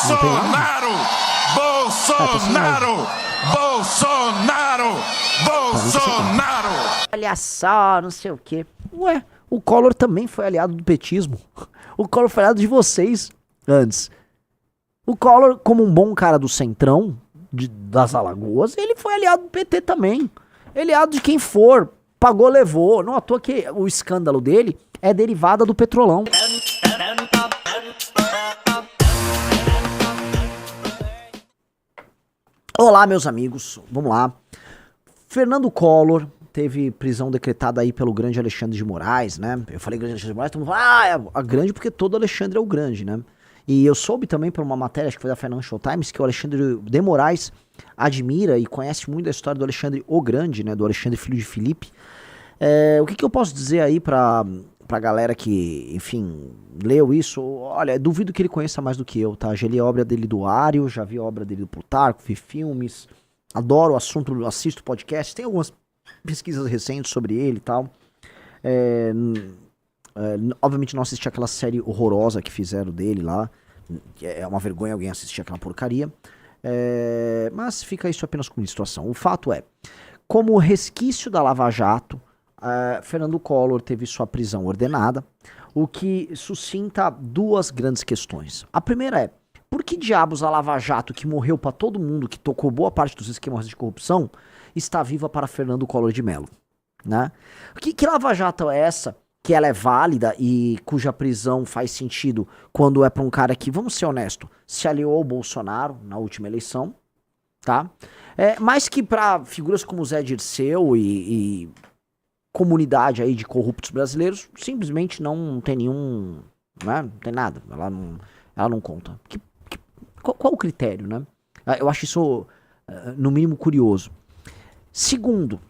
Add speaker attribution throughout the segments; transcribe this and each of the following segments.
Speaker 1: Bolsonaro! Bolsonaro! Bolsonaro! Bolsonaro!
Speaker 2: Olha só, não sei o quê. Ué, o Collor também foi aliado do petismo. O Collor foi aliado de vocês antes. O Collor, como um bom cara do Centrão, das Alagoas, ele foi aliado do PT também. Ele é aliado de quem for. Pagou, levou. Não à toa que o escândalo dele é derivada do Petrolão. Olá, meus amigos. Vamos lá. Fernando Collor teve prisão decretada aí pelo grande Alexandre de Moraes, né? Eu falei grande Alexandre de Moraes, todo mundo fala, é a grande porque todo Alexandre é o grande, né? E eu soube também por uma matéria, acho que foi da Financial Times, que o Alexandre de Moraes admira e conhece muito da história do Alexandre o Grande, né? Do Alexandre filho de Filipe. O que eu posso dizer aí pra galera que, enfim, leu isso? Olha, duvido que ele conheça mais do que eu, tá? Já li a obra dele do Ário, já vi a obra dele do Plutarco, vi filmes, adoro o assunto, assisto podcast, tem algumas pesquisas recentes sobre ele e tal. Obviamente não assisti aquela série horrorosa que fizeram dele lá. É uma vergonha alguém assistir aquela porcaria. Mas fica isso apenas como situação. O fato é, como resquício da Lava Jato, Fernando Collor teve sua prisão ordenada, o que suscita duas grandes questões. A primeira é, por que diabos a Lava Jato, que morreu pra todo mundo, que tocou boa parte dos esquemas de corrupção, está viva para Fernando Collor de Mello, né? Que Lava Jato é essa, que ela é válida e cuja prisão faz sentido quando é pra um cara que, vamos ser honesto, se aliou ao Bolsonaro na última eleição, tá? Mais que pra figuras como Zé Dirceu e comunidade aí de corruptos brasileiros, simplesmente não tem nenhum, né? Não tem nada, ela não conta. Qual o critério, né? Eu acho isso, no mínimo, curioso. Segundo,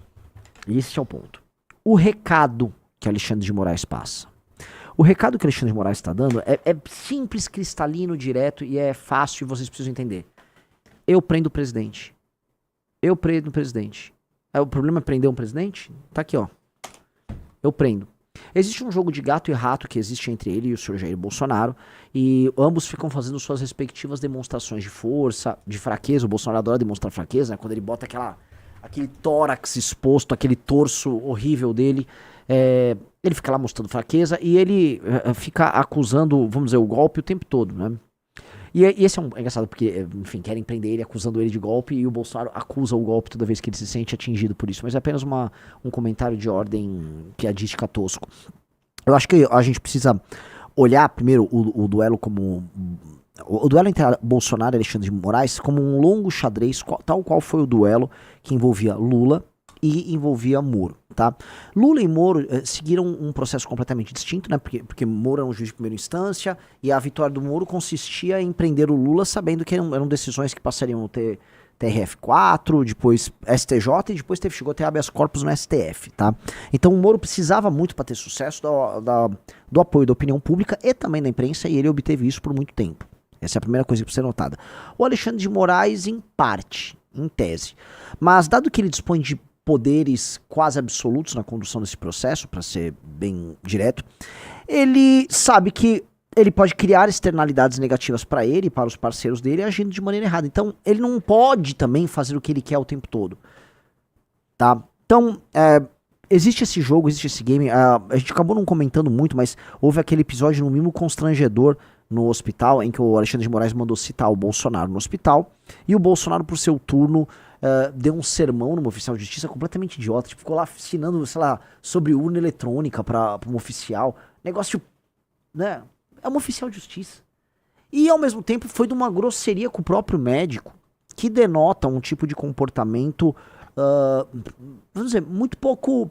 Speaker 2: e esse é o ponto, o recado que Alexandre de Moraes passa. O recado que Alexandre de Moraes está dando é simples, cristalino, direto e é fácil e vocês precisam entender. Eu prendo o presidente. Eu prendo o presidente. O problema é prender um presidente? Tá aqui, ó. Eu prendo. Existe um jogo de gato e rato que existe entre ele e o senhor Jair Bolsonaro, e ambos ficam fazendo suas respectivas demonstrações de força, de fraqueza. O Bolsonaro adora demonstrar fraqueza, né? Quando ele bota aquele tórax exposto, aquele torso horrível dele, ele fica lá mostrando fraqueza e ele fica acusando, vamos dizer, o golpe o tempo todo, né? E esse é engraçado porque, enfim, querem prender ele acusando ele de golpe e o Bolsonaro acusa o golpe toda vez que ele se sente atingido por isso. Mas é apenas um comentário de ordem piadística tosco. Eu acho que a gente precisa olhar primeiro o duelo como... O duelo entre Bolsonaro e Alexandre de Moraes como um longo xadrez, tal qual foi o duelo que envolvia Lula e envolvia Moro, tá? Lula e Moro seguiram um processo completamente distinto, né? Porque Moro era um juiz de primeira instância e a vitória do Moro consistia em prender o Lula sabendo que eram decisões que passariam no TRF4, depois STJ e depois chegou a ter habeas corpus no STF, tá? Então o Moro precisava muito para ter sucesso do apoio da opinião pública e também da imprensa e ele obteve isso por muito tempo. Essa é a primeira coisa que precisa ser notada. O Alexandre de Moraes, em parte, em tese. Mas dado que ele dispõe de poderes quase absolutos na condução desse processo, para ser bem direto, ele sabe que ele pode criar externalidades negativas para ele e para os parceiros dele agindo de maneira errada. Então, ele não pode também fazer o que ele quer o tempo todo. Tá? Então, existe esse jogo, existe esse game. A gente acabou não comentando muito, mas houve aquele episódio no mínimo constrangedor no hospital, em que o Alexandre de Moraes mandou citar o Bolsonaro no hospital, e o Bolsonaro, por seu turno, deu um sermão numa oficial de justiça completamente idiota, tipo, ficou lá ensinando, sei lá, sobre urna eletrônica pra uma oficial, negócio, né, é uma oficial de justiça. E, ao mesmo tempo, foi de uma grosseria com o próprio médico, que denota um tipo de comportamento, vamos dizer, muito pouco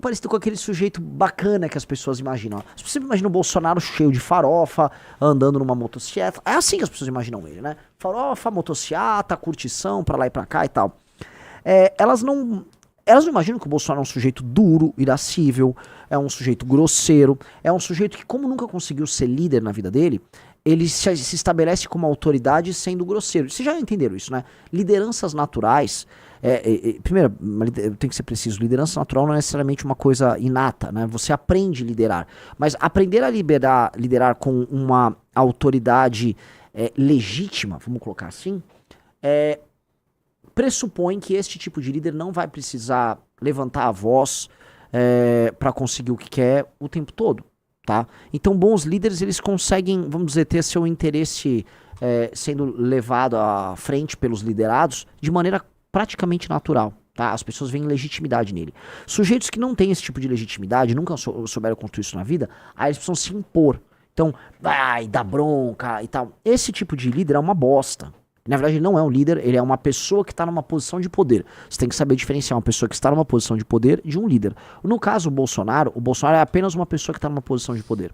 Speaker 2: parecido com aquele sujeito bacana que as pessoas imaginam. As pessoas imaginam o Bolsonaro cheio de farofa, andando numa motocicleta. É assim que as pessoas imaginam ele, né? Farofa, motocicleta, curtição, pra lá e pra cá e tal. Elas não imaginam que o Bolsonaro é um sujeito duro, irascível, é um sujeito grosseiro, é um sujeito que, como nunca conseguiu ser líder na vida dele, ele se estabelece como autoridade sendo grosseiro. Vocês já entenderam isso, né? Lideranças naturais... primeiro, tem que ser preciso, liderança natural não é necessariamente uma coisa inata, né? Você aprende a liderar, mas aprender a liderar com uma autoridade legítima, vamos colocar assim, pressupõe que este tipo de líder não vai precisar levantar a voz para conseguir o que quer o tempo todo, tá? Então bons líderes, eles conseguem, vamos dizer, ter seu interesse sendo levado à frente pelos liderados de maneira praticamente natural, tá? As pessoas veem legitimidade nele. Sujeitos que não têm esse tipo de legitimidade, nunca souberam construir isso na vida, aí eles precisam se impor. Então, vai, dá bronca e tal. Esse tipo de líder é uma bosta. Na verdade, ele não é um líder, ele é uma pessoa que está numa posição de poder. Você tem que saber diferenciar uma pessoa que está numa posição de poder de um líder. No caso, o Bolsonaro é apenas uma pessoa que está numa posição de poder.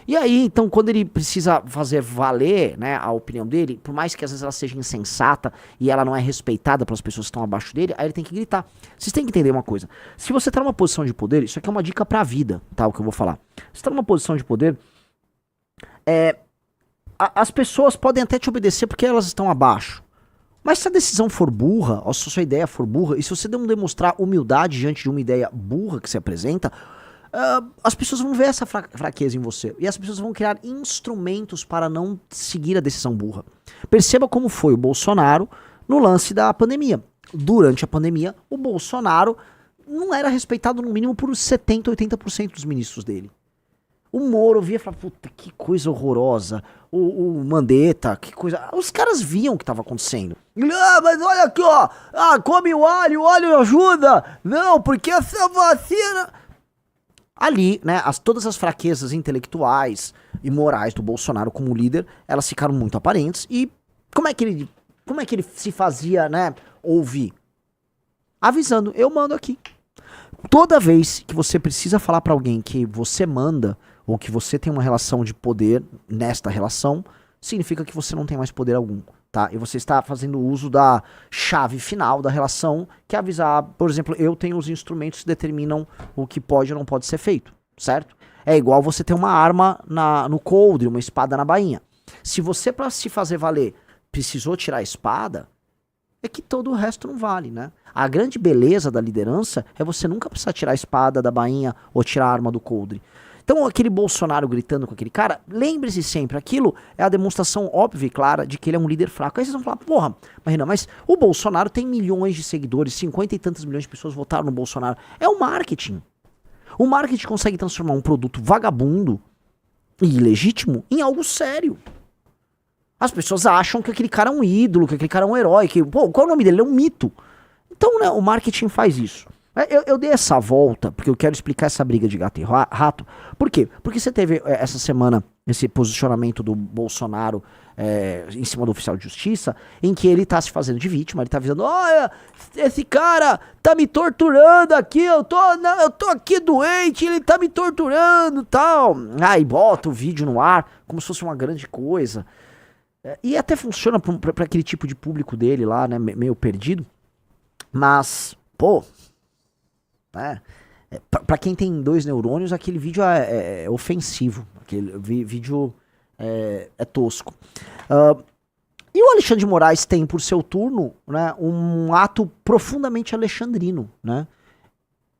Speaker 2: E aí, então, quando ele precisa fazer valer, né, a opinião dele, por mais que às vezes ela seja insensata e ela não é respeitada pelas pessoas que estão abaixo dele, aí ele tem que gritar. Vocês têm que entender uma coisa. Se você está numa posição de poder, isso aqui é uma dica pra vida, tá? O que eu vou falar. Se está numa posição de poder, as pessoas podem até te obedecer porque elas estão abaixo. Mas se a decisão for burra, ou se a sua ideia for burra, e se você não demonstrar humildade diante de uma ideia burra que se apresenta, as pessoas vão ver essa fraqueza em você. E as pessoas vão criar instrumentos para não seguir a decisão burra. Perceba como foi o Bolsonaro no lance da pandemia. Durante a pandemia, o Bolsonaro não era respeitado no mínimo por 70%, 80% dos ministros dele. O Moro via e falava, puta, que coisa horrorosa. O Mandetta, que coisa... Os caras viam o que estava acontecendo. Mas olha aqui, ó. Come o óleo ajuda. Não, porque essa vacina... Ali, né, todas as fraquezas intelectuais e morais do Bolsonaro como líder, elas ficaram muito aparentes. E como é que ele se fazia, né, ouvir? Avisando, eu mando aqui. Toda vez que você precisa falar pra alguém que você manda, ou que você tem uma relação de poder nesta relação, significa que você não tem mais poder algum, tá? E você está fazendo uso da chave final da relação, que é avisar, por exemplo, eu tenho os instrumentos que determinam o que pode ou não pode ser feito, certo? É igual você ter uma arma no coldre, uma espada na bainha. Se você, pra se fazer valer, precisou tirar a espada, é que todo o resto não vale, né? A grande beleza da liderança é você nunca precisar tirar a espada da bainha ou tirar a arma do coldre. Então aquele Bolsonaro gritando com aquele cara, lembre-se sempre, aquilo é a demonstração óbvia e clara de que ele é um líder fraco. Aí vocês vão falar, porra, Marina, mas o Bolsonaro tem milhões de seguidores, 50 e tantos milhões de pessoas votaram no Bolsonaro. É o marketing. O marketing consegue transformar um produto vagabundo e ilegítimo em algo sério. As pessoas acham que aquele cara é um ídolo, que aquele cara é um herói, que, pô, qual é o nome dele? Ele é um mito. Então, né, o marketing faz isso. Eu dei essa volta porque eu quero explicar essa briga de gato e rato. Por quê? Porque você teve essa semana esse posicionamento do Bolsonaro em cima do oficial de justiça, em que ele tá se fazendo de vítima, ele tá avisando, olha, esse cara tá me torturando aqui, eu tô aqui doente, ele tá me torturando e tal. Aí bota o vídeo no ar como se fosse uma grande coisa. E até funciona pra aquele tipo de público dele lá, né, meio perdido. Mas, pô, pra quem tem 2 neurônios, aquele vídeo é ofensivo. Aquele vídeo é tosco. E o Alexandre de Moraes tem, por seu turno, né, um ato profundamente alexandrino, né?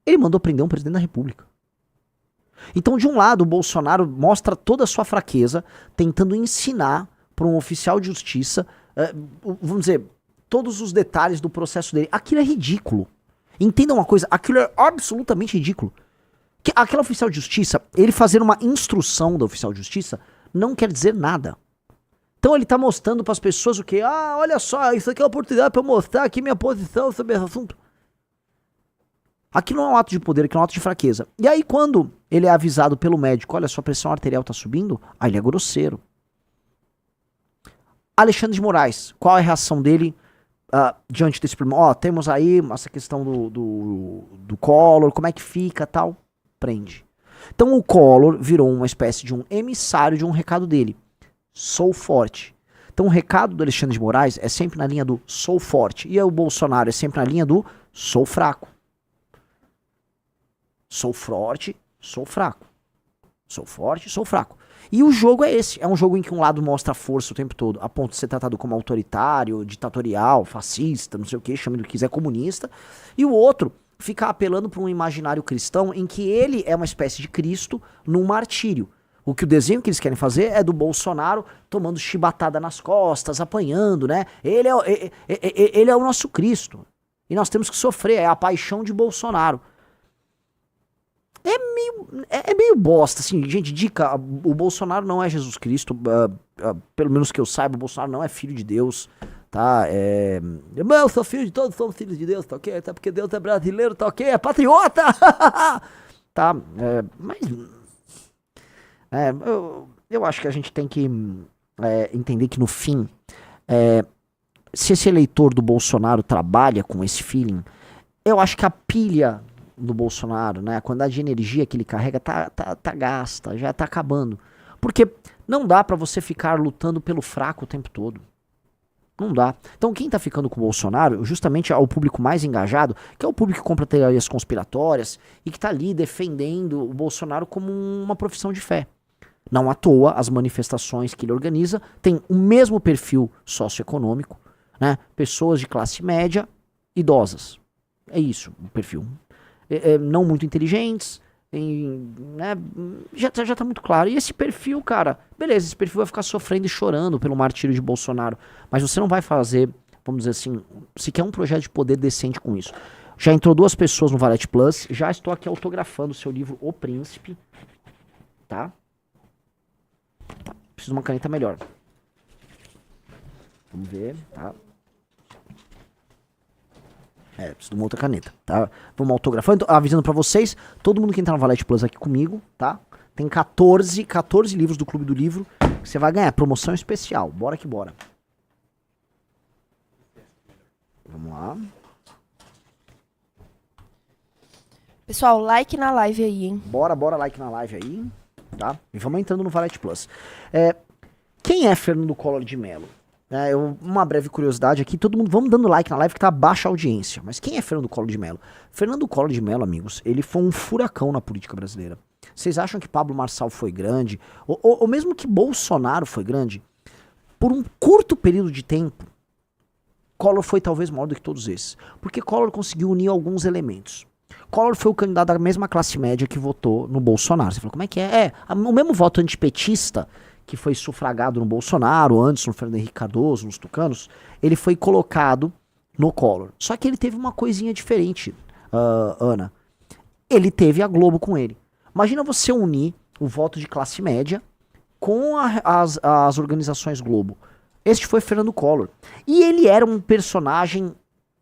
Speaker 2: Ele mandou prender um presidente da República. Então, de um lado, o Bolsonaro mostra toda a sua fraqueza, tentando ensinar para um oficial de justiça, vamos dizer, todos os detalhes do processo dele. Aquilo é ridículo. Entenda uma coisa, aquilo é absolutamente ridículo. Aquele oficial de justiça, ele fazer uma instrução do oficial de justiça, não quer dizer nada. Então ele tá mostrando para as pessoas o que? Olha só, isso aqui é uma oportunidade para eu mostrar aqui minha posição sobre esse assunto. Aquilo não é um ato de poder, aquilo é um ato de fraqueza. E aí quando ele é avisado pelo médico, olha, sua pressão arterial tá subindo, aí ele é grosseiro. Alexandre de Moraes, qual é a reação dele diante desse problema? Temos aí essa questão do Collor, como é que fica, tal, prende. Então o Collor virou uma espécie de um emissário de um recado dele. Sou forte. Então o recado do Alexandre de Moraes é sempre na linha do sou forte. E o Bolsonaro é sempre na linha do sou fraco. Sou forte, sou fraco. Sou forte, sou fraco. E o jogo é esse. É um jogo em que um lado mostra força o tempo todo, a ponto de ser tratado como autoritário, ditatorial, fascista, não sei o que, chame do que quiser, comunista. E o outro fica apelando para um imaginário cristão em que ele é uma espécie de Cristo num martírio. O desenho que eles querem fazer é do Bolsonaro tomando chibatada nas costas, apanhando, né? Ele é o nosso Cristo. E nós temos que sofrer, é a paixão de Bolsonaro. É meio bosta, assim, gente, dica, o Bolsonaro não é Jesus Cristo, pelo menos que eu saiba, o Bolsonaro não é filho de Deus, tá? Eu sou filho de todos, somos filhos de Deus, tá ok? Até porque Deus é brasileiro, tá ok? É patriota! Tá, mas... eu acho que a gente tem que entender que no fim, se esse eleitor do Bolsonaro trabalha com esse feeling, eu acho que a pilha do Bolsonaro, né, a quantidade de energia que ele carrega tá gasta, já tá acabando. Porque não dá pra você ficar lutando pelo fraco o tempo todo. Não dá. Então quem tá ficando com o Bolsonaro, justamente é o público mais engajado, que é o público que compra teorias conspiratórias e que tá ali defendendo o Bolsonaro como uma profissão de fé. Não à toa, as manifestações que ele organiza têm o mesmo perfil socioeconômico, né? Pessoas de classe média, idosas. É isso, o perfil. Não muito inteligentes, né? Já tá muito claro. E esse perfil, cara, beleza, esse perfil vai ficar sofrendo e chorando pelo martírio de Bolsonaro, mas você não vai fazer, vamos dizer assim, sequer um projeto de poder decente com isso. Já entrou 2 pessoas no Valete Plus, já estou aqui autografando o seu livro O Príncipe, tá? Preciso de uma caneta melhor. Vamos ver, tá? Preciso de uma outra caneta, tá? Vamos autografando, avisando pra vocês, todo mundo que entrar no Valete Plus aqui comigo, tá? Tem 14 livros do Clube do Livro que você vai ganhar, promoção especial, bora que bora. Vamos lá.
Speaker 3: Pessoal, like na live aí, hein?
Speaker 2: Bora, like na live aí, tá? E vamos entrando no Valete Plus. Quem é Fernando Collor de Mello? Uma breve curiosidade aqui, todo mundo, vamos dando like na live que tá baixa a audiência. Mas quem é Fernando Collor de Mello? Fernando Collor de Mello, amigos, ele foi um furacão na política brasileira. Vocês acham que Pablo Marçal foi grande? Ou mesmo que Bolsonaro foi grande? Por um curto período de tempo, Collor foi talvez maior do que todos esses. Porque Collor conseguiu unir alguns elementos. Collor foi o candidato da mesma classe média que votou no Bolsonaro. Você falou, como é que é? O mesmo voto antipetista que foi sufragado no Bolsonaro, antes no Fernando Henrique Cardoso, nos tucanos, ele foi colocado no Collor. Só que ele teve uma coisinha diferente, Ana. Ele teve a Globo com ele. Imagina você unir o voto de classe média com as organizações Globo. Este foi Fernando Collor. E ele era um personagem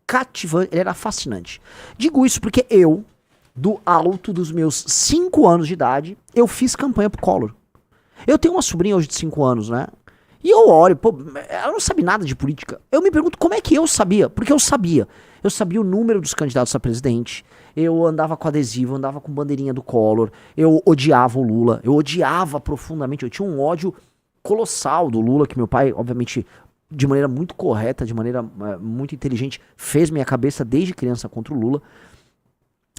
Speaker 2: cativante, ele era fascinante. Digo isso porque eu, do alto dos meus 5 anos de idade, eu fiz campanha pro Collor. Eu tenho uma sobrinha hoje de 5 anos, né? E eu olho, pô, ela não sabe nada de política. Eu me pergunto como é que eu sabia? Porque eu sabia. Eu sabia o número dos candidatos a presidente. Eu andava com adesivo, andava com bandeirinha do Collor. Eu odiava o Lula. Eu odiava profundamente. Eu tinha um ódio colossal do Lula, que meu pai, obviamente, de maneira muito correta, de maneira muito inteligente, fez minha cabeça desde criança contra o Lula.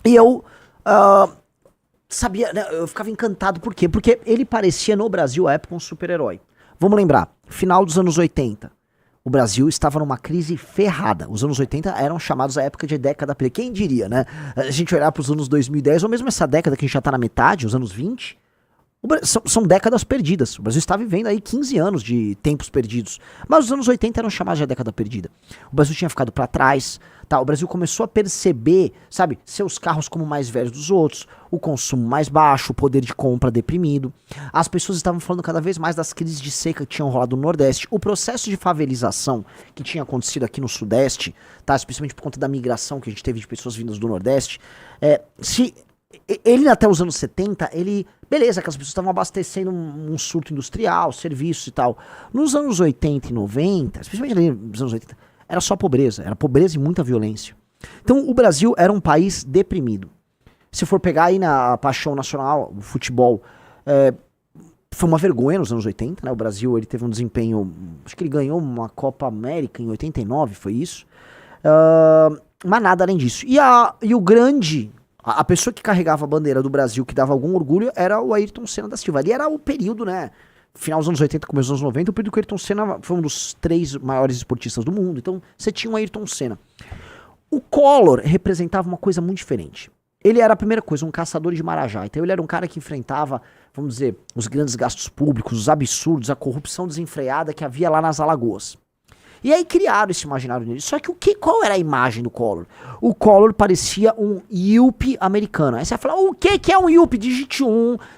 Speaker 2: E eu... sabia, né, eu ficava encantado, por quê? Porque ele parecia no Brasil à época um super-herói. Vamos lembrar, final dos anos 80, o Brasil estava numa crise ferrada. Os anos 80 eram chamados a época de década perdida. Quem diria, né? A gente olhar para os anos 2010, ou mesmo essa década que a gente já está na metade, os anos 20, são décadas perdidas. O Brasil está vivendo aí 15 anos de tempos perdidos. Mas os anos 80 eram chamados de década perdida. O Brasil tinha ficado para trás, tá? O Brasil começou a perceber, sabe, seus carros como mais velhos dos outros, o consumo mais baixo, o poder de compra deprimido. As pessoas estavam falando cada vez mais das crises de seca que tinham rolado no Nordeste. O processo de favelização que tinha acontecido aqui no Sudeste, tá? Especialmente por conta da migração que a gente teve de pessoas vindas do Nordeste. Ele até os anos 70, beleza, aquelas pessoas estavam abastecendo um surto industrial, serviços e tal. Nos anos 80 e 90, especialmente ali nos anos 80, era só pobreza. Era pobreza e muita violência. Então o Brasil era um país deprimido. Se for pegar aí na paixão nacional, o futebol, foi uma vergonha nos anos 80, né? O Brasil, ele teve um desempenho, acho que ele ganhou uma Copa América em 89, foi isso. Mas nada além disso. E o grande... A pessoa que carregava a bandeira do Brasil, que dava algum orgulho, era o Ayrton Senna da Silva. Ali era o período, né? Final dos anos 80, começo dos anos 90, o período que o Ayrton Senna foi um dos 3 maiores esportistas do mundo. Então, você tinha o Ayrton Senna. O Collor representava uma coisa muito diferente. Ele era a primeira coisa, um caçador de marajá. Então ele era um cara que enfrentava, vamos dizer, os grandes gastos públicos, os absurdos, a corrupção desenfreada que havia lá nas Alagoas. E aí criaram esse imaginário nele. Só que qual era a imagem do Collor? O Collor parecia um Yuppie americano. Aí você vai falar, o que é um Yuppie? Digite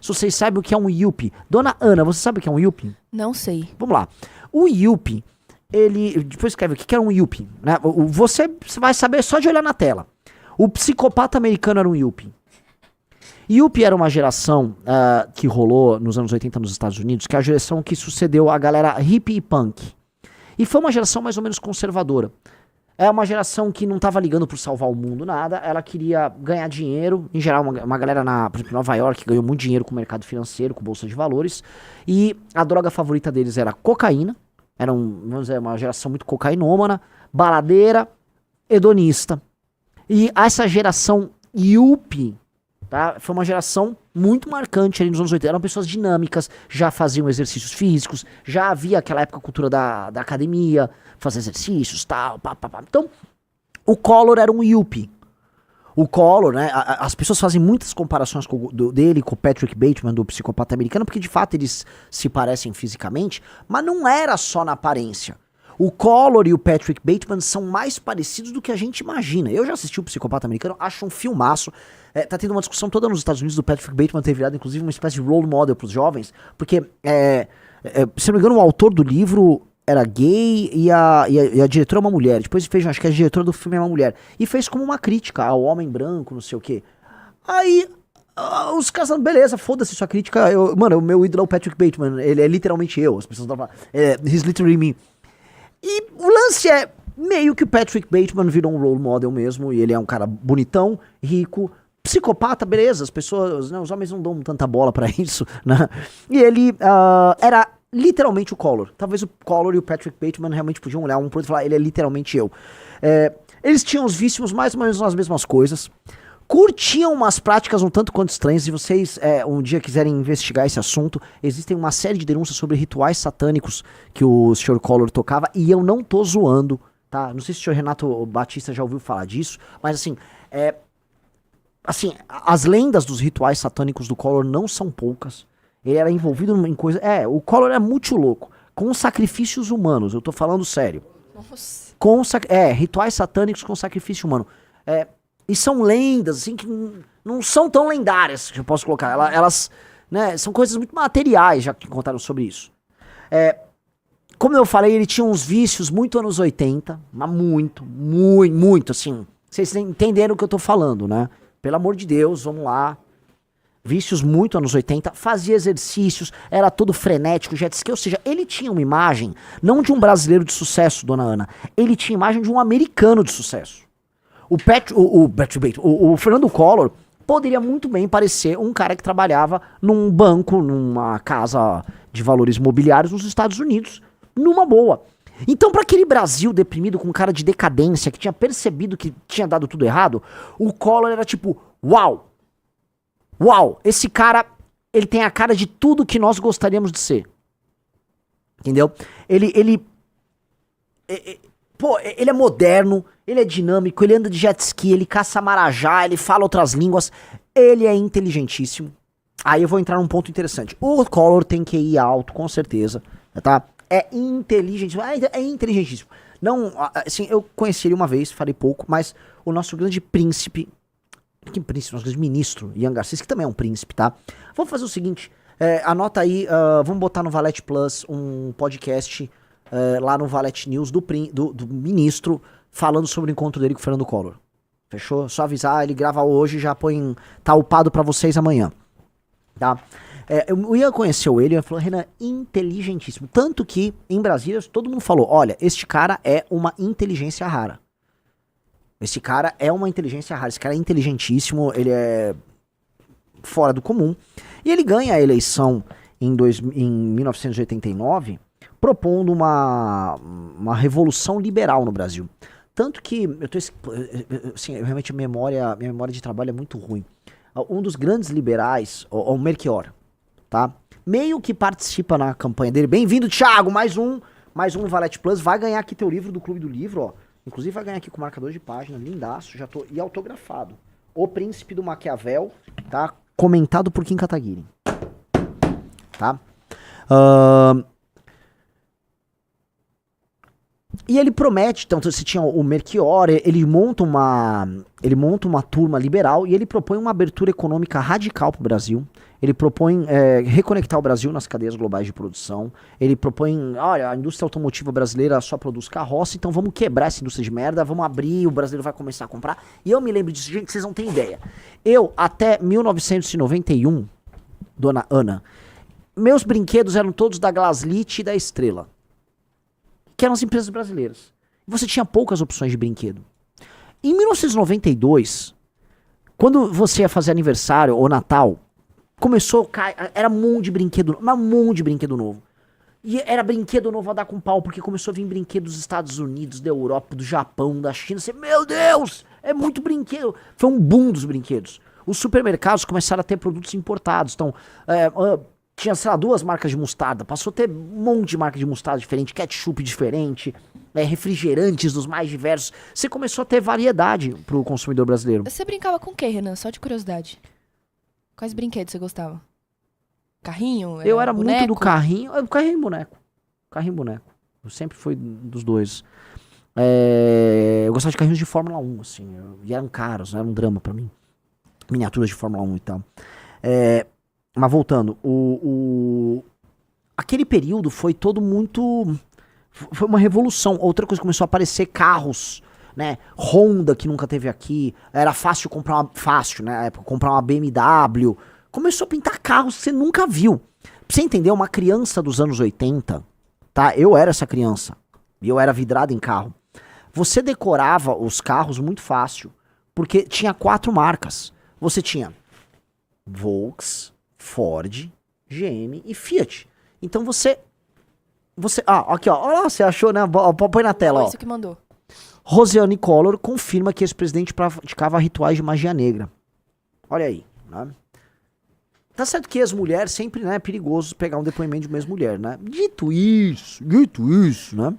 Speaker 2: se vocês sabem o que é um Yuppie. Dona Ana, você sabe o que é um Yuppie?
Speaker 3: Não sei.
Speaker 2: Vamos lá. O Yuppie, ele... Depois escreve o que é um Yuppie. Né? Você vai saber só de olhar na tela. O psicopata americano era um Yuppie. Yuppie era uma geração que rolou nos anos 80 nos Estados Unidos, que é a geração que sucedeu a galera hippie e punk. E foi uma geração mais ou menos conservadora. É uma geração que não estava ligando por salvar o mundo, nada. Ela queria ganhar dinheiro. Em geral, uma galera por exemplo, em Nova York ganhou muito dinheiro com o mercado financeiro, com bolsa de valores. E a droga favorita deles era cocaína. Era vamos dizer, uma geração muito cocainômana, baladeira, hedonista. E essa geração Yuppie, tá? Foi uma geração muito marcante ali nos anos 80. Eram pessoas dinâmicas, já faziam exercícios físicos, já havia aquela época a cultura da academia, fazer exercícios, tal, pá. Então, o Collor era um Yuppie. O Collor, né, as pessoas fazem muitas comparações dele com o Patrick Bateman, do psicopata americano, porque de fato eles se parecem fisicamente, mas não era só na aparência. O Collor e o Patrick Bateman são mais parecidos do que a gente imagina. Eu já assisti o Psicopata Americano, acho um filmaço. Tá tendo uma discussão toda nos Estados Unidos do Patrick Bateman ter virado, inclusive, uma espécie de role model pros jovens. Porque, se não me engano, o autor do livro era gay e a diretora é uma mulher. Depois fez, acho que a diretora do filme é uma mulher. E fez como uma crítica ao homem branco, não sei o quê. Aí... os caras falam, beleza, foda-se sua crítica. Mano, o meu ídolo é o Patrick Bateman. Ele é literalmente eu. As pessoas estão falando, he's literally me. E o lance é, meio que o Patrick Bateman virou um role model mesmo, e ele é um cara bonitão, rico, psicopata, beleza, as pessoas, né, os homens não dão tanta bola pra isso, né? E ele era literalmente o Collor. Talvez o Collor e o Patrick Bateman realmente podiam olhar um pro outro e falar, ele é literalmente eu. Eles tinham os vícios mais ou menos nas mesmas coisas, curtiam umas práticas um tanto quanto estranhas. Se vocês um dia quiserem investigar esse assunto, existem uma série de denúncias sobre rituais satânicos que o Sr. Collor tocava, e eu não tô zoando, tá? Não sei se o Sr. Renato Batista já ouviu falar disso, mas assim, as lendas dos rituais satânicos do Collor não são poucas. Ele era envolvido em coisa... o Collor é muito louco, com sacrifícios humanos, eu tô falando sério.
Speaker 3: Nossa.
Speaker 2: Rituais satânicos com sacrifício humano. E são lendas, assim, que não são tão lendárias, que eu posso colocar. Elas, né, são coisas muito materiais, já que contaram sobre isso. Como eu falei, ele tinha uns vícios muito anos 80, mas muito, assim. Vocês entenderam o que eu tô falando, né? Pelo amor de Deus, vamos lá. Vícios muito anos 80, fazia exercícios, era todo frenético, jet ski, ou seja, ele tinha uma imagem, não de um brasileiro de sucesso, dona Ana, ele tinha imagem de um americano de sucesso. O Fernando Collor poderia muito bem parecer um cara que trabalhava num banco, numa casa de valores imobiliários nos Estados Unidos, numa boa. Então, para aquele Brasil deprimido com cara de decadência, que tinha percebido que tinha dado tudo errado, o Collor era tipo, uau, esse cara, ele tem a cara de tudo que nós gostaríamos de ser. Entendeu? Ele é moderno, ele é dinâmico, ele anda de jet ski, ele caça marajá, ele fala outras línguas, ele é inteligentíssimo. Aí eu vou entrar num ponto interessante. O Collor tem QI alto, com certeza, tá? É inteligentíssimo. Não, assim, eu conheci ele uma vez, falei pouco, mas o nosso grande príncipe, nosso grande ministro, Ian Garcês, que também é um príncipe, tá? Vamos fazer o seguinte, anota aí, vamos botar no Valete Plus um podcast lá no Valete News do ministro, falando sobre o encontro dele com o Fernando Collor. Fechou? Só avisar, ele grava hoje, já põe, tá upado pra vocês amanhã. Tá? O Ian conheceu ele e falou, Renan, inteligentíssimo. Tanto que, em Brasília, todo mundo falou, olha, este cara é uma inteligência rara. Esse cara é uma inteligência rara, esse cara é inteligentíssimo, ele é fora do comum. E ele ganha a eleição em 1989, propondo uma revolução liberal no Brasil. Tanto que, assim, realmente minha memória de trabalho é muito ruim. Um dos grandes liberais, o Melchior, tá? Meio que participa na campanha dele. Bem-vindo, Thiago, mais um no Valete Plus. Vai ganhar aqui teu livro do Clube do Livro, ó. Inclusive vai ganhar aqui com marcador de página, lindaço, e autografado. O Príncipe do Maquiavel, tá? Comentado por Kim Kataguiri. Tá? E ele promete, então você tinha o Melchior, ele monta uma turma liberal e ele propõe uma abertura econômica radical para o Brasil. Ele propõe reconectar o Brasil nas cadeias globais de produção. Ele propõe, olha, a indústria automotiva brasileira só produz carroça, então vamos quebrar essa indústria de merda, vamos abrir, o brasileiro vai começar a comprar. E eu me lembro disso, gente, vocês não têm ideia. Eu, até 1991, dona Ana, meus brinquedos eram todos da Glaslit e da Estrela, que eram as empresas brasileiras. Você tinha poucas opções de brinquedo. Em 1992, quando você ia fazer aniversário ou Natal, começou, era um monte de brinquedo, mas um monte de brinquedo novo. E era brinquedo novo a dar com pau, porque começou a vir brinquedo dos Estados Unidos, da Europa, do Japão, da China. Você, meu Deus, é muito brinquedo. Foi um boom dos brinquedos. Os supermercados começaram a ter produtos importados. Então, tinha, sei lá, 2 marcas de mostarda. Passou a ter um monte de marca de mostarda diferente, ketchup diferente, refrigerantes dos mais diversos. Você começou a ter variedade pro consumidor brasileiro.
Speaker 3: Você brincava com o quê, Renan? Só de curiosidade. Quais brinquedos você gostava? Carrinho?
Speaker 2: Eu era
Speaker 3: boneco?
Speaker 2: muito do carrinho. Carrinho e boneco. Carrinho e boneco. Eu sempre fui dos dois. Eu gostava de carrinhos de Fórmula 1, assim. E eram caros, era um drama pra mim. Miniaturas de Fórmula 1 e tal. Mas voltando, aquele período foi todo muito... Foi uma revolução. Outra coisa, começou a aparecer carros, né? Honda, que nunca teve aqui. Era fácil comprar na época, comprar uma BMW. Começou a pintar carros que você nunca viu. Pra você entender, uma criança dos anos 80, tá? Eu era essa criança. E eu era vidrado em carro. Você decorava os carros muito fácil. Porque tinha 4 marcas. Você tinha Volks, Ford, GM e Fiat. Então você... aqui, ó. Olha lá, você achou, né? Põe na tela, ó.
Speaker 3: Isso que mandou.
Speaker 2: Rosiane Collor confirma que esse presidente praticava rituais de magia negra. Olha aí, né? Tá certo que ex-mulher sempre, né, é perigoso pegar um depoimento de uma ex-mulher, né? Dito isso, né?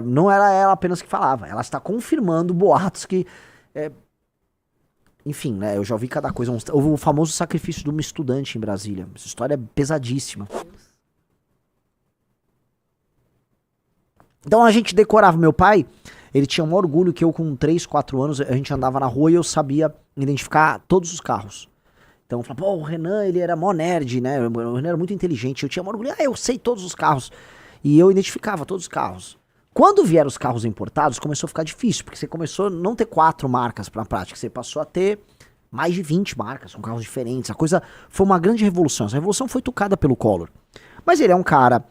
Speaker 2: Não era ela apenas que falava, ela está confirmando boatos que... enfim, né, eu já ouvi cada coisa. Houve o famoso sacrifício de uma estudante em Brasília. Essa história é pesadíssima. Então a gente decorava. Meu pai, ele tinha um orgulho que eu com 3, 4 anos, a gente andava na rua e eu sabia identificar todos os carros. Então eu falava, pô, o Renan, ele era mó nerd, né? O Renan era muito inteligente. Eu tinha um orgulho, eu sei todos os carros. E eu identificava todos os carros. Quando vieram os carros importados, começou a ficar difícil, porque você começou a não ter 4 marcas na prática, você passou a ter mais de 20 marcas, com carros diferentes. A coisa foi uma grande revolução. Essa revolução foi tocada pelo Collor. Mas ele é um cara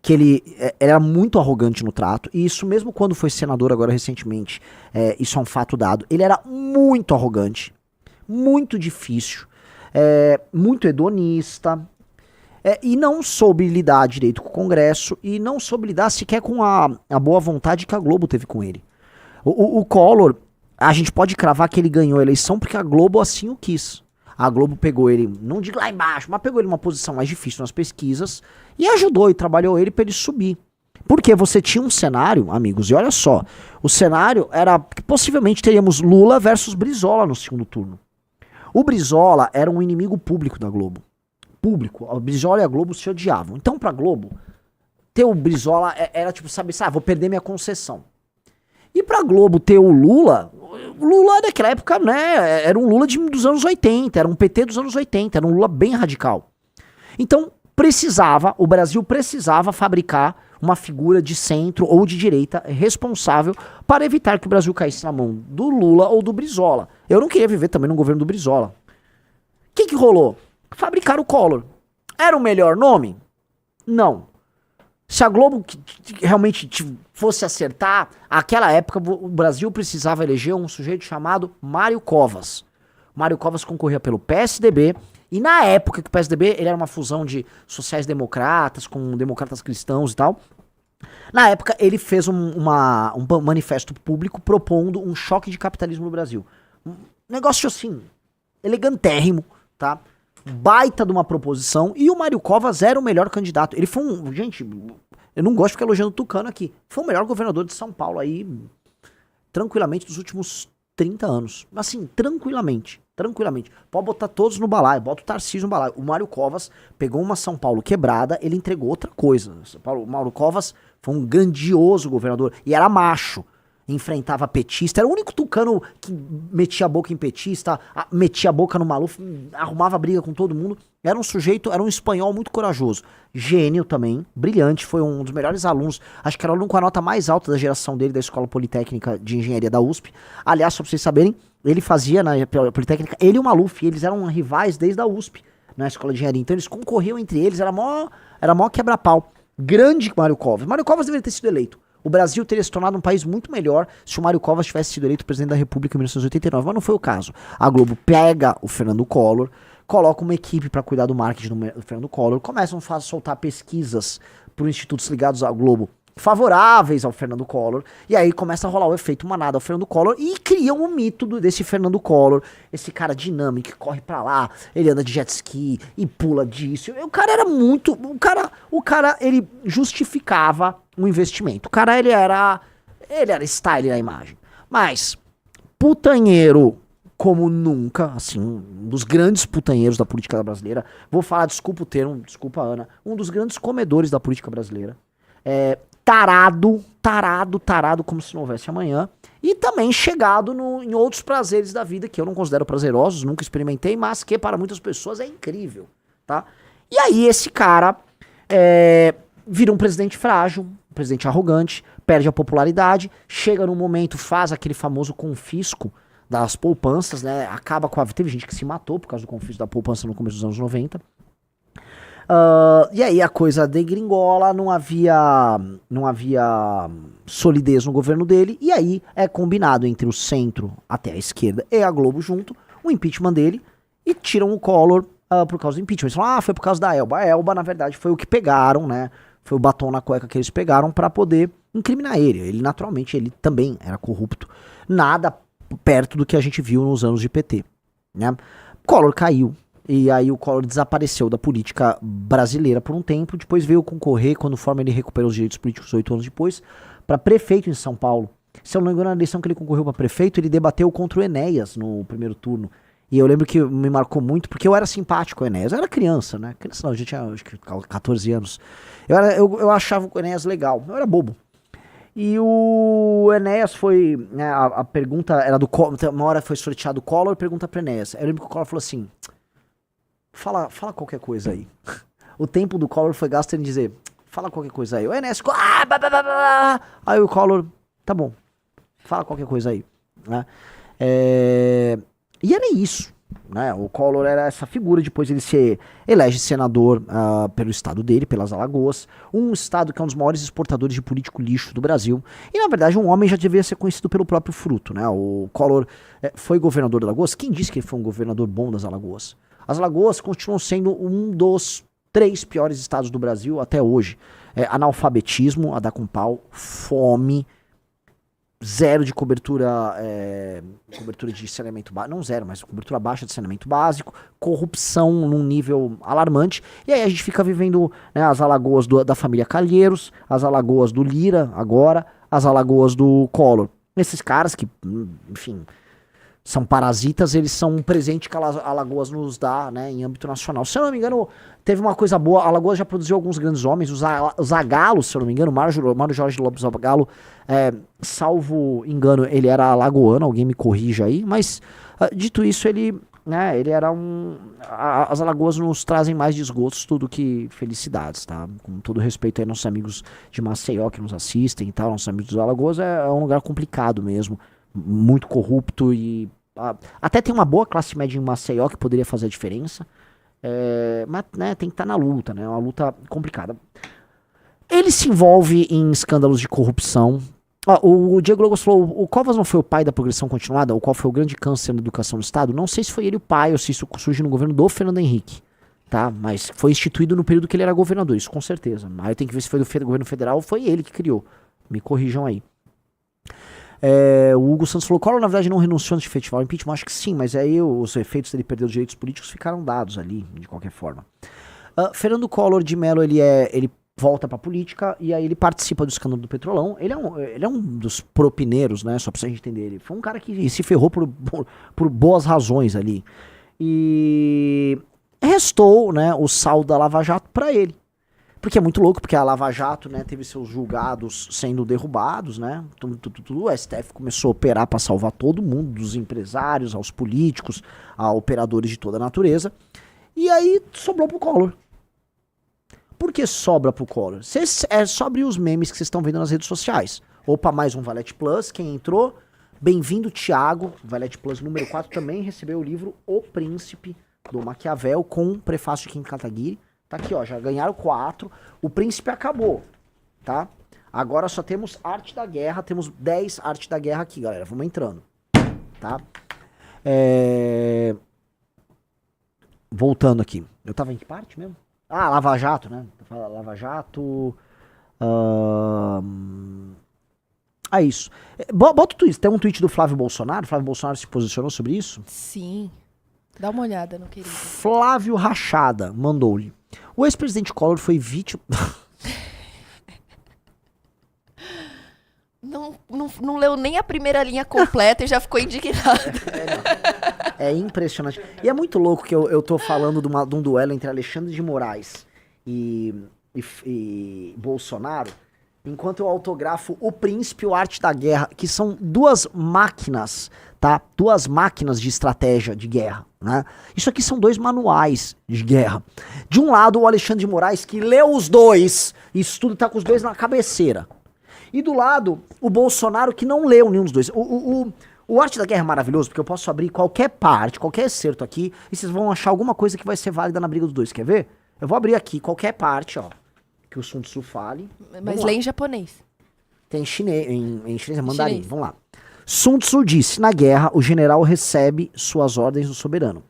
Speaker 2: que ele era muito arrogante no trato, e isso mesmo quando foi senador agora recentemente, isso é um fato dado. Ele era muito arrogante, muito difícil, muito hedonista, e não soube lidar direito com o Congresso, e não soube lidar sequer com a boa vontade que a Globo teve com ele. O Collor, a gente pode cravar que ele ganhou a eleição porque a Globo assim o quis. A Globo pegou ele, não digo lá embaixo, mas pegou ele numa posição mais difícil nas pesquisas e ajudou e trabalhou ele para ele subir. Porque você tinha um cenário, amigos, e olha só, o cenário era que possivelmente teríamos Lula versus Brizola no segundo turno. O Brizola era um inimigo público da Globo. Público. O Brizola e a Globo se odiavam. Então, pra Globo, ter o Brizola era tipo, sabe, vou perder minha concessão. E pra Globo ter o Lula naquela época, né, era um Lula dos anos 80, era um PT dos anos 80, era um Lula bem radical. Então, o Brasil precisava fabricar uma figura de centro ou de direita responsável para evitar que o Brasil caísse na mão do Lula ou do Brizola. Eu não queria viver também no governo do Brizola. O que rolou? Fabricaram o Collor. Era o melhor nome? Não. Se a Globo realmente fosse acertar, naquela época o Brasil precisava eleger um sujeito chamado Mário Covas. Mário Covas concorria pelo PSDB, e na época que o PSDB ele era uma fusão de sociais-democratas com democratas cristãos e tal, na época ele fez um manifesto público propondo um choque de capitalismo no Brasil. Um negócio assim, elegantérrimo, tá? Baita de uma proposição, e o Mário Covas era o melhor candidato. Ele foi gente, eu não gosto de ficar elogiando o Tucano aqui, foi o melhor governador de São Paulo aí, tranquilamente, dos últimos 30 anos. Assim, tranquilamente. Tranquilamente. Pode botar todos no balaio, bota o Tarcísio no balaio. O Mário Covas pegou uma São Paulo quebrada, ele entregou outra coisa. O Mário Covas foi um grandioso governador e era macho. Enfrentava petista, era o único tucano que metia a boca em petista, metia a boca no Maluf, arrumava briga com todo mundo. Era um sujeito, era um espanhol muito corajoso. Gênio também, brilhante, foi um dos melhores alunos. Acho que era o aluno com a nota mais alta da geração dele, da Escola Politécnica de Engenharia da USP. Aliás, só pra vocês saberem, ele fazia na Politécnica, ele e o Maluf, eles eram rivais desde a USP, na Escola de Engenharia. Então eles concorriam entre eles, era mó quebra-pau. Grande Mário Covas. Mário Covas deveria ter sido eleito. O Brasil teria se tornado um país muito melhor se o Mário Covas tivesse sido eleito presidente da República em 1989, mas não foi o caso. A Globo pega o Fernando Collor, coloca uma equipe para cuidar do marketing do Fernando Collor, começam a soltar pesquisas por institutos ligados à Globo favoráveis ao Fernando Collor, e aí começa a rolar o efeito manada ao Fernando Collor e criam um mito desse Fernando Collor, esse cara dinâmico que corre pra lá, ele anda de jet ski e pula disso. O cara era muito, o cara ele justificava um investimento. O cara ele era style na imagem. Mas putanheiro como nunca, assim, um dos grandes putanheiros da política brasileira. Vou falar, desculpa o termo, desculpa Ana, um dos grandes comedores da política brasileira. Tarado, como se não houvesse amanhã. E também chegado em outros prazeres da vida que eu não considero prazerosos, nunca experimentei, mas que para muitas pessoas é incrível, tá? E aí esse cara vira um presidente frágil, um presidente arrogante, perde a popularidade, chega num momento, faz aquele famoso confisco das poupanças, né? Acaba com teve gente que se matou por causa do confisco da poupança no começo dos anos 90. E aí a coisa degringola, não havia solidez no governo dele, e aí é combinado entre o centro até a esquerda e a Globo junto, o impeachment dele, e tiram o Collor por causa do impeachment. Eles falam, foi por causa da Elba. A Elba, na verdade, foi o que pegaram, né? Foi o batom na cueca que eles pegaram pra poder incriminar ele. Ele, naturalmente, ele também era corrupto. Nada perto do que a gente viu nos anos de PT, né? Collor caiu. E aí o Collor desapareceu da política brasileira por um tempo, depois veio concorrer, quando forma ele recuperou os direitos políticos 8 anos depois, para prefeito em São Paulo. Se eu não me engano, na eleição que ele concorreu para prefeito, ele debateu contra o Enéas no primeiro turno. E eu lembro que me marcou muito, porque eu era simpático ao Enéas. Eu era criança, né? Criança não, eu já tinha acho que 14 anos. Eu achava o Enéas legal, eu era bobo. E o Enéas foi, né, a pergunta era do Collor, uma hora foi sorteado o Collor, pergunta para Enéas. Eu lembro que o Collor falou assim, fala qualquer coisa aí. O tempo do Collor foi gasto em dizer, fala qualquer coisa aí. O Enéas ficou, aí o Collor, tá bom, fala qualquer coisa aí, né? E era isso, né? O Collor era essa figura, depois ele se elege senador pelo estado dele, pelas Alagoas, um estado que é um dos maiores exportadores de político lixo do Brasil, e na verdade um homem já devia ser conhecido pelo próprio fruto, né? O Collor foi governador das Alagoas. Quem disse que ele foi um governador bom das Alagoas? As Alagoas continuam sendo um dos 3 piores estados do Brasil até hoje. Analfabetismo, a dar com pau, fome, zero de cobertura de saneamento básico, não zero, mas cobertura baixa de saneamento básico, corrupção num nível alarmante, e aí a gente fica vivendo, né, as Alagoas da família Calheiros, as Alagoas do Lira agora, as Alagoas do Collor. Esses caras que, enfim, são parasitas, eles são um presente que a Alagoas nos dá, né, em âmbito nacional. Se eu não me engano, teve uma coisa boa, a Alagoas já produziu alguns grandes homens, o Zagallo, se eu não me engano, Mário Jorge Lopes Zagallo, salvo engano, ele era alagoano, alguém me corrija aí, mas dito isso, ele era as Alagoas nos trazem mais desgostos do que felicidades, tá? Com todo respeito aí nossos amigos de Maceió que nos assistem e tal, nossos amigos dos Alagoas, é um lugar complicado mesmo, muito corrupto e até tem uma boa classe média em Maceió que poderia fazer a diferença, mas, né, tem que estar na luta, né? É uma luta complicada. Ele se envolve em escândalos de corrupção. O Diego Logos falou, o Covas não foi o pai da progressão continuada, o qual foi o grande câncer na educação do Estado? Não sei se foi ele o pai ou se isso surge no governo do Fernando Henrique, tá? Mas foi instituído no período que ele era governador, isso com certeza. Aí tem que ver se foi do governo federal ou foi ele que criou. Me corrijam aí. O Hugo Santos falou, Collor na verdade não renunciou antes de efetivar o impeachment. Acho que sim, mas aí os efeitos dele perder os direitos políticos ficaram dados ali, de qualquer forma. Fernando Collor de Mello, ele volta pra política e aí ele participa do escândalo do Petrolão. Ele é um dos propineiros, né? Só pra gente entender. Ele foi um cara que se ferrou por boas razões ali. E restou, né, o saldo da Lava Jato pra ele. Porque é muito louco, porque a Lava Jato, né, teve seus julgados sendo derrubados, né? Tudo, o STF começou a operar pra salvar todo mundo, dos empresários, aos políticos, a operadores de toda a natureza. E aí sobrou pro Collor. Por que sobra pro Collor? Só abrir os memes que vocês estão vendo nas redes sociais. Opa, mais um Valete Plus. Quem entrou? Bem-vindo, Thiago. Valete Plus número 4 também recebeu o livro O Príncipe, do Maquiavel, com prefácio de Kim Kataguiri. Tá aqui, ó. Já ganharam 4. O Príncipe acabou, tá? Agora só temos Arte da Guerra. Temos 10 Arte da Guerra aqui, galera. Vamos entrando, tá? Voltando aqui. Eu tava em que parte mesmo? Ah, Lava Jato, né? Lava Jato. É isso. Bota o tweet. Tem um tweet do Flávio Bolsonaro. Flávio Bolsonaro se posicionou sobre isso.
Speaker 3: Sim. Dá uma olhada no querido.
Speaker 2: Flávio Rachada mandou-lhe. O ex-presidente Collor foi vítima.
Speaker 3: Não leu nem a primeira linha completa e já ficou indignado.
Speaker 2: É impressionante. E é muito louco que eu tô falando de um duelo entre Alexandre de Moraes e Bolsonaro, enquanto eu autografo O Príncipe e o Arte da Guerra, que são duas máquinas, tá? Duas máquinas de estratégia de guerra, né? Isso aqui são 2 manuais de guerra. De um lado, o Alexandre de Moraes, que leu os 2, isso tudo tá com os 2 na cabeceira. E do lado, o Bolsonaro, que não leu nenhum dos 2. O Arte da Guerra é maravilhoso, porque eu posso abrir qualquer parte, qualquer excerto aqui, e vocês vão achar alguma coisa que vai ser válida na briga dos 2. Quer ver? Eu vou abrir aqui qualquer parte, ó, que o Sun Tzu fale.
Speaker 3: Mas lê em japonês.
Speaker 2: Tem chinês, em chinês é mandarim.
Speaker 3: Chinês.
Speaker 2: Vamos lá. Sun Tzu disse, na guerra, o general recebe suas ordens do soberano.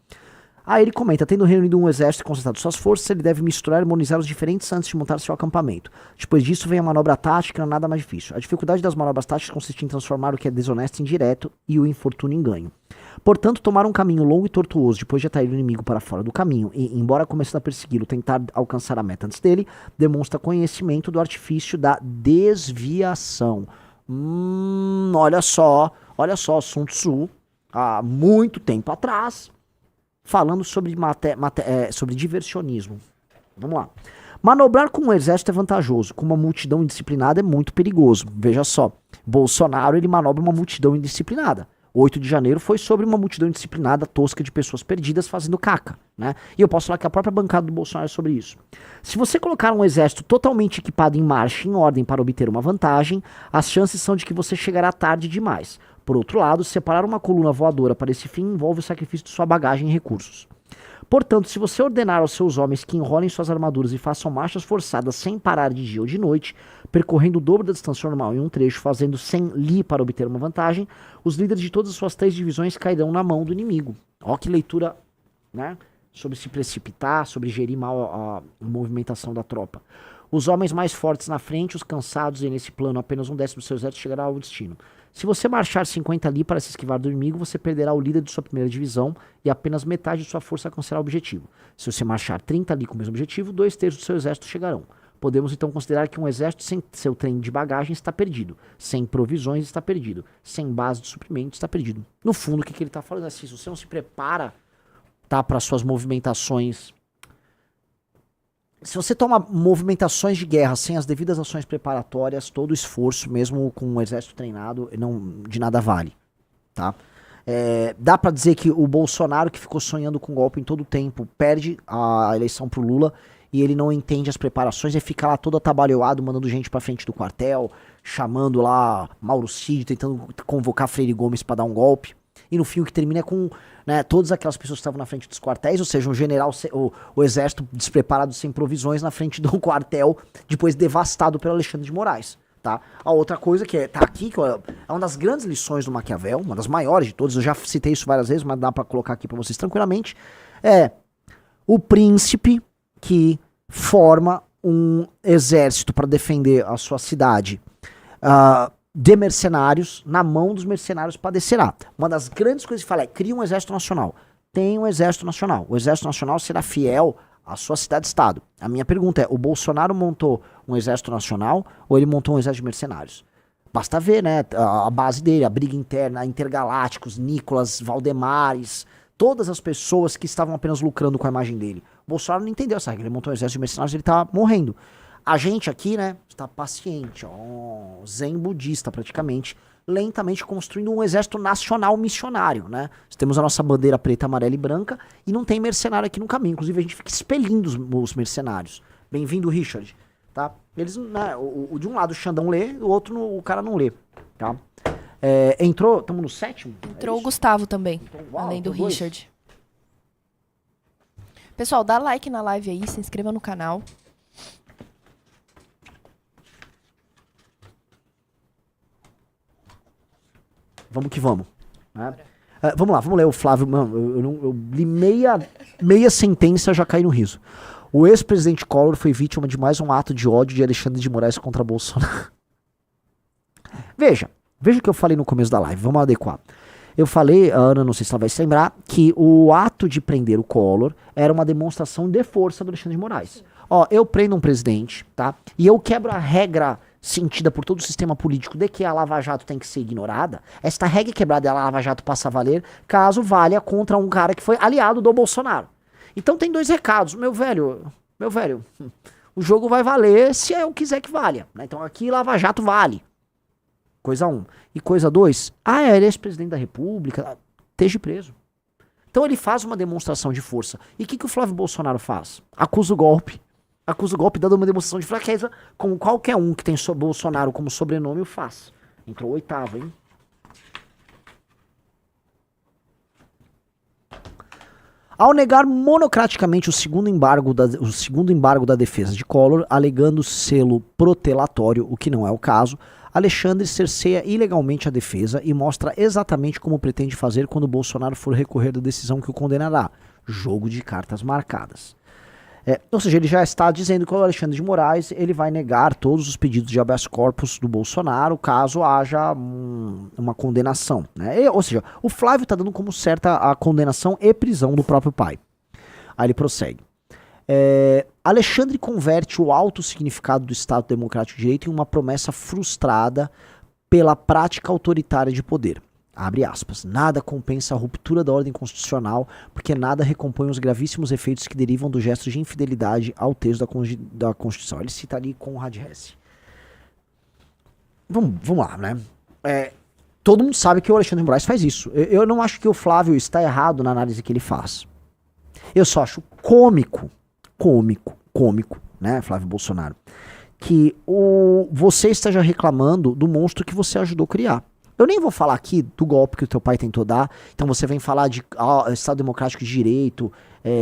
Speaker 2: Aí ele comenta, tendo reunido um exército e concentrado suas forças, ele deve misturar e harmonizar os diferentes antes de montar seu acampamento. Depois disso vem a manobra tática, não é nada mais difícil. A dificuldade das manobras táticas consiste em transformar o que é desonesto em direto e o infortúnio em ganho. Portanto, tomar um caminho longo e tortuoso depois de atrair o inimigo para fora do caminho e, embora começando a persegui-lo, tentar alcançar a meta antes dele, demonstra conhecimento do artifício da desviação. Olha só, Sun Tzu, há muito tempo atrás, falando sobre, sobre diversionismo. Vamos lá. Manobrar com um exército é vantajoso, com uma multidão indisciplinada é muito perigoso. Veja só, Bolsonaro ele manobra uma multidão indisciplinada. 8 de janeiro foi sobre uma multidão indisciplinada, tosca de pessoas perdidas fazendo caca, né? E eu posso falar que a própria bancada do Bolsonaro é sobre isso. Se você colocar um exército totalmente equipado em marcha, em ordem para obter uma vantagem, as chances são de que você chegará tarde demais. Por outro lado, separar uma coluna voadora para esse fim envolve o sacrifício de sua bagagem e recursos. Portanto, se você ordenar aos seus homens que enrolem suas armaduras e façam marchas forçadas sem parar de dia ou de noite, percorrendo o dobro da distância normal em um trecho, fazendo 100 li para obter uma vantagem, os líderes de todas as suas 3 divisões cairão na mão do inimigo. Ó que leitura, né? Sobre se precipitar, sobre gerir mal a movimentação da tropa. Os homens mais fortes na frente, os cansados, e nesse plano apenas um décimo do seu exército chegará ao destino. Se você marchar 50 ali para se esquivar do inimigo, você perderá o líder de sua primeira divisão e apenas metade de sua força alcançará o objetivo. Se você marchar 30 ali com o mesmo objetivo, 2/3 do seu exército chegarão. Podemos então considerar que um exército sem seu trem de bagagem está perdido, sem provisões está perdido, sem base de suprimento está perdido. No fundo, o que ele está falando é assim, se você não se prepara, tá, para suas movimentações... Se você toma movimentações de guerra sem as devidas ações preparatórias, todo esforço, mesmo com um exército treinado, não, de nada vale, tá? Dá pra dizer que o Bolsonaro, que ficou sonhando com golpe em todo o tempo, perde a eleição pro Lula e ele não entende as preparações e fica lá todo atabalhoado, mandando gente pra frente do quartel, chamando lá Mauro Cid, tentando convocar Freire Gomes pra dar um golpe. E no fim o que termina é com, né, todas aquelas pessoas que estavam na frente dos quartéis, ou seja, um general, o exército despreparado sem provisões na frente do quartel, depois devastado pelo Alexandre de Moraes, tá? A outra coisa que tá aqui, que é uma das grandes lições do Maquiavel, uma das maiores de todas, eu já citei isso várias vezes, mas dá pra colocar aqui pra vocês tranquilamente, é o príncipe que forma um exército para defender a sua cidade, de mercenários, na mão dos mercenários padecerá. Uma das grandes coisas que fala é, cria um exército nacional. Tem um exército nacional. O exército nacional será fiel a sua cidade-estado. A minha pergunta é, o Bolsonaro montou um exército nacional ou ele montou um exército de mercenários? Basta ver, né, a base dele, a briga interna, Intergalácticos, Nicolas, Valdemares, todas as pessoas que estavam apenas lucrando com a imagem dele. O Bolsonaro não entendeu essa regra, ele montou um exército de mercenários, ele tá morrendo. A gente aqui, né, está paciente, ó, zen budista praticamente, lentamente construindo um exército nacional missionário, né? Temos a nossa bandeira preta, amarela e branca e não tem mercenário aqui no caminho. Inclusive a gente fica expelindo os mercenários. Bem-vindo, Richard, tá? Eles, né, de um lado o Xandão lê, do outro o cara não lê, tá? Entrou, estamos no 7º?
Speaker 3: Entrou o Gustavo também,
Speaker 2: Então, uau,
Speaker 3: além do
Speaker 2: tem dois.
Speaker 3: Richard. Pessoal, dá like na live aí, se inscreva no canal.
Speaker 2: Vamos que vamos. Né? Vamos lá, vamos ler o Flávio. Mano, eu li meia sentença, já caí no riso. O ex-presidente Collor foi vítima de mais um ato de ódio de Alexandre de Moraes contra Bolsonaro. Veja o que eu falei no começo da live, vamos adequar. Eu falei, a Ana, não sei se ela vai se lembrar, que o ato de prender o Collor era uma demonstração de força do Alexandre de Moraes. Ó, eu prendo um presidente, tá? E eu quebro a regra sentida por todo o sistema político de que a Lava Jato tem que ser ignorada. Esta regra quebrada e a Lava Jato passa a valer caso valha contra um cara que foi aliado do Bolsonaro. Então tem dois recados. Meu velho, o jogo vai valer se eu quiser que valha, né? Então aqui Lava Jato vale. Coisa 1. E coisa 2, ele é ex-presidente da República, esteja preso. Então ele faz uma demonstração de força. E o que o Flávio Bolsonaro faz? Acusa o golpe. Acusa o golpe dando uma demonstração de fraqueza, como qualquer um que tem Bolsonaro como sobrenome o faz. Entrou 8º, hein? Ao negar monocraticamente o segundo embargo da defesa de Collor, alegando selo protelatório, o que não é o caso, Alexandre cerceia ilegalmente a defesa e mostra exatamente como pretende fazer quando Bolsonaro for recorrer da decisão que o condenará. Jogo de cartas marcadas. Ou seja, ele já está dizendo que o Alexandre de Moraes ele vai negar todos os pedidos de habeas corpus do Bolsonaro caso haja uma condenação. Né? Ou seja, o Flávio está dando como certa a condenação e prisão do próprio pai. Aí ele prossegue. Alexandre converte o alto significado do Estado Democrático de Direito em uma promessa frustrada pela prática autoritária de poder. Abre aspas. Nada compensa a ruptura da ordem constitucional, porque nada recompõe os gravíssimos efeitos que derivam do gesto de infidelidade ao texto da Constituição. Ele cita ali Conrad Hesse. Vamos lá, né? Todo mundo sabe que o Alexandre de Moraes faz isso. Eu não acho que o Flávio está errado na análise que ele faz. Eu só acho cômico, né, Flávio Bolsonaro, que você esteja reclamando do monstro que você ajudou a criar. Eu nem vou falar aqui do golpe que o teu pai tentou dar, então você vem falar de Estado Democrático de Direito,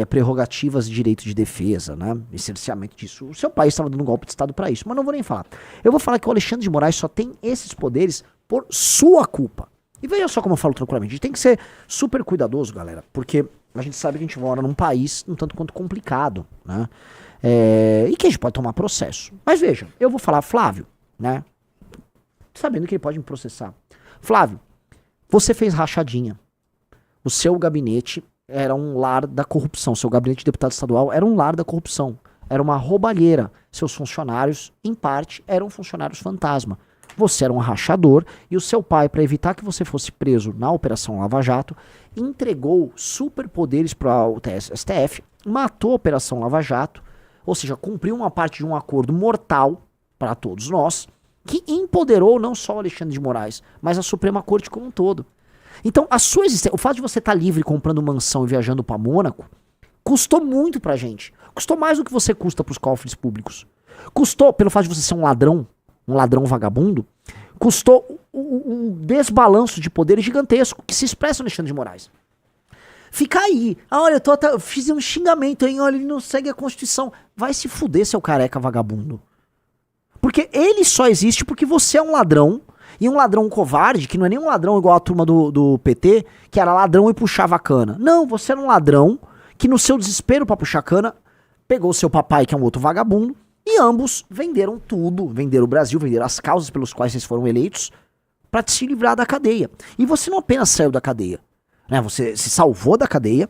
Speaker 2: prerrogativas de direito de defesa, né, e cerceamento disso. O seu pai estava dando um golpe de Estado para isso, mas não vou nem falar. Eu vou falar que o Alexandre de Moraes só tem esses poderes por sua culpa. E veja só como eu falo tranquilamente, a gente tem que ser super cuidadoso, galera, porque a gente sabe que a gente mora num país um tanto quanto complicado, né, e que a gente pode tomar processo. Mas veja, eu vou falar Flávio, né, sabendo que ele pode me processar. Flávio, você fez rachadinha. O seu gabinete era um lar da corrupção. Seu gabinete de deputado estadual era um lar da corrupção. Era uma roubalheira. Seus funcionários, em parte, eram funcionários fantasma. Você era um rachador e o seu pai, para evitar que você fosse preso na Operação Lava Jato, entregou superpoderes para o STF, matou a Operação Lava Jato, ou seja, cumpriu uma parte de um acordo mortal para todos nós, que empoderou não só o Alexandre de Moraes, mas a Suprema Corte como um todo. Então, a sua existência, o fato de você estar livre comprando mansão e viajando para Mônaco, custou muito pra gente. Custou mais do que você custa pros cofres públicos. Custou, pelo fato de você ser um ladrão vagabundo, custou um desbalanço de poder gigantesco que se expressa no Alexandre de Moraes. Fica aí. Olha, eu fiz um xingamento, hein? Olha, ele não segue a Constituição. Vai se fuder, seu careca vagabundo. Porque ele só existe porque você é um ladrão, e um ladrão covarde, que não é nem um ladrão igual a turma do PT, que era ladrão e puxava a cana. Não, você era um ladrão que no seu desespero pra puxar a cana, pegou seu papai, que é um outro vagabundo, e ambos venderam tudo, venderam o Brasil, venderam as causas pelos quais vocês foram eleitos, pra se livrar da cadeia. E você não apenas saiu da cadeia, né? Você se salvou da cadeia,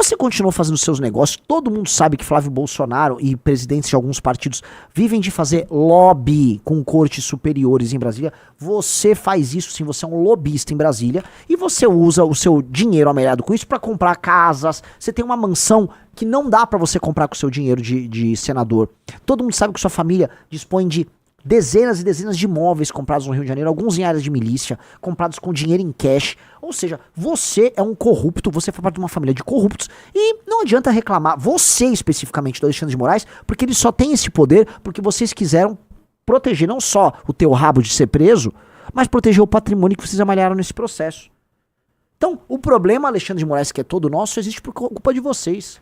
Speaker 2: Você continuou fazendo seus negócios, todo mundo sabe que Flávio Bolsonaro e presidentes de alguns partidos vivem de fazer lobby com cortes superiores em Brasília. Você faz isso sim, você é um lobista em Brasília e você usa o seu dinheiro amelhado com isso para comprar casas. Você tem uma mansão que não dá para você comprar com o seu dinheiro de senador. Todo mundo sabe que sua família dispõe de dezenas e dezenas de imóveis comprados no Rio de Janeiro, alguns em áreas de milícia, comprados com dinheiro em cash. Ou seja, você é um corrupto, você faz parte de uma família de corruptos e não adianta reclamar, você especificamente do Alexandre de Moraes, porque ele só tem esse poder porque vocês quiseram proteger não só o teu rabo de ser preso, mas proteger o patrimônio que vocês amalharam nesse processo. Então, o problema, Alexandre de Moraes, que é todo nosso, existe por culpa de vocês.